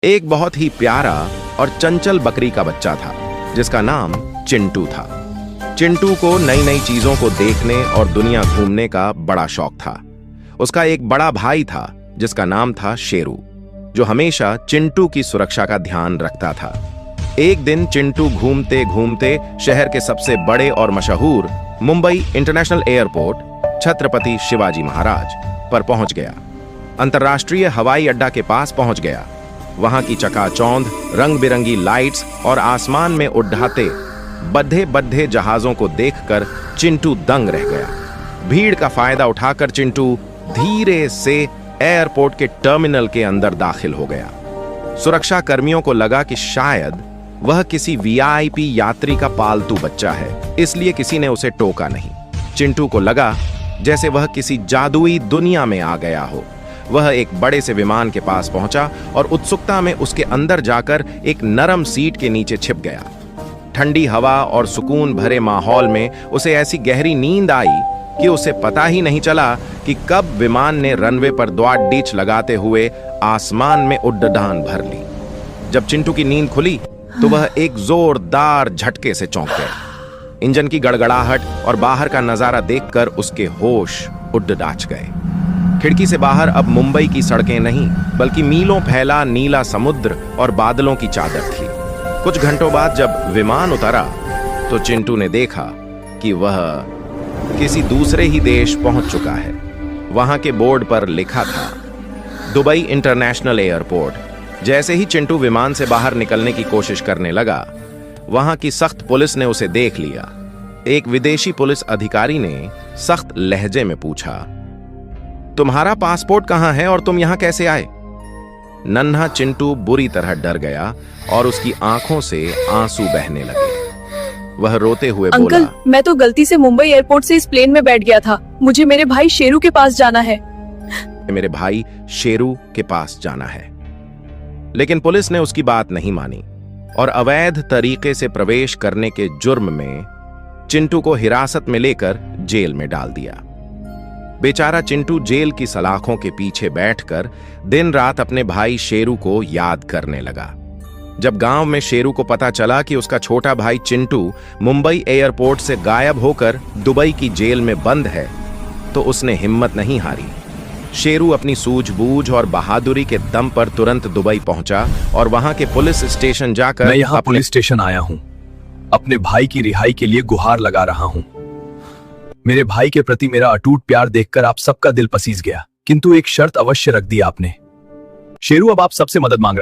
एक बहुत ही प्यारा और चंचल बकरी का बच्चा था जिसका नाम चिंटू था। चिंटू को नई नई चीजों को देखने और दुनिया घूमने का बड़ा शौक था। उसका एक बड़ा भाई था जिसका नाम था शेरू, जो हमेशा चिंटू की सुरक्षा का ध्यान रखता था। एक दिन चिंटू घूमते घूमते शहर के सबसे बड़े और मशहूर मुंबई इंटरनेशनल एयरपोर्ट छत्रपति शिवाजी महाराज पर पहुंच गया। अंतर्राष्ट्रीय हवाई अड्डा के पास पहुंच गया। वहां की चकाचौंध, रंग बिरंगी लाइट्स और आसमान में उड़ाते बद्धे बद्धे जहाजों को देखकर चिंटू दंग रह गया। भीड़ का फायदा उठाकर चिंटू धीरे से एयरपोर्ट के टर्मिनल के अंदर दाखिल हो गया। सुरक्षा कर्मियों को लगा कि शायद वह किसी वीआईपी यात्री का पालतू बच्चा है, इसलिए किसी ने उसे टोका नहीं। चिंटू को लगा जैसे वह किसी जादुई दुनिया में आ गया हो। वह एक बड़े से विमान के पास पहुंचा और उत्सुकता में उसके अंदर जाकर एक नरम सीट के नीचे छिप गया। ठंडी हवा और सुकून भरे माहौल में उसे ऐसी गहरी नींद आई कि उसे पता ही नहीं चला कि कब विमान ने रनवे पर द्वार-डीच लगाते हुए आसमान में उड़ान भर ली। जब चिंटू की नींद खुली तो वह एक जोरदार झटके से चौंक गया। इंजन की गड़गड़ाहट और बाहर का नजारा देखकर उसके होश उड़-डाच गए। खिड़की से बाहर अब मुंबई की सड़कें नहीं, बल्कि मीलों फैला नीला समुद्र और बादलों की चादर थी। कुछ घंटों बाद जब विमान उतरा तो चिंटू ने देखा कि वह किसी दूसरे ही देश पहुंच चुका है। वहां के बोर्ड पर लिखा था दुबई इंटरनेशनल एयरपोर्ट। जैसे ही चिंटू विमान से बाहर निकलने की कोशिश करने लगा, वहां की सख्त पुलिस ने उसे देख लिया। एक विदेशी पुलिस अधिकारी ने सख्त लहजे में पूछा, तुम्हारा पासपोर्ट कहां है और तुम यहां कैसे आए? नन्हा चिंटू बुरी तरह डर गया और उसकी आंखों से आंसू बहने लगे। वह रोते हुए बोला, अंकल, मैं तो गलती से मुंबई एयरपोर्ट से इस प्लेन में बैठ गया था। मुझे मेरे भाई शेरू के पास जाना है। मेरे भाई शेरू के पास जाना है। लेकिन पुलिस ने उसकी बात नहीं मानी और अवैध तरीके से प्रवेश करने के जुर्म में चिंटू को हिरासत में लेकर जेल में डाल दिया। बेचारा चिंटू जेल की सलाखों के पीछे बैठकर दिन रात अपने भाई शेरू को याद करने लगा। जब गांव में शेरू को पता चला कि उसका छोटा भाई चिंटू मुंबई एयरपोर्ट से गायब होकर दुबई की जेल में बंद है, तो उसने हिम्मत नहीं हारी। शेरू अपनी सूझबूझ और बहादुरी के दम पर तुरंत दुबई पहुंचा और वहां के पुलिस स्टेशन जाकर मैं यहाँ पुलिस स्टेशन आया हूँ। अपने भाई की रिहाई के लिए गुहार लगा रहा हूँ। मेरे भाई के प्रति मेरा अटूट प्यार देखकर आप सबका दिल पसीज गया, किंतु एक शर्त अवश्य रख दी आपने। शेरू, अब आप सबसे मदद मांग रहे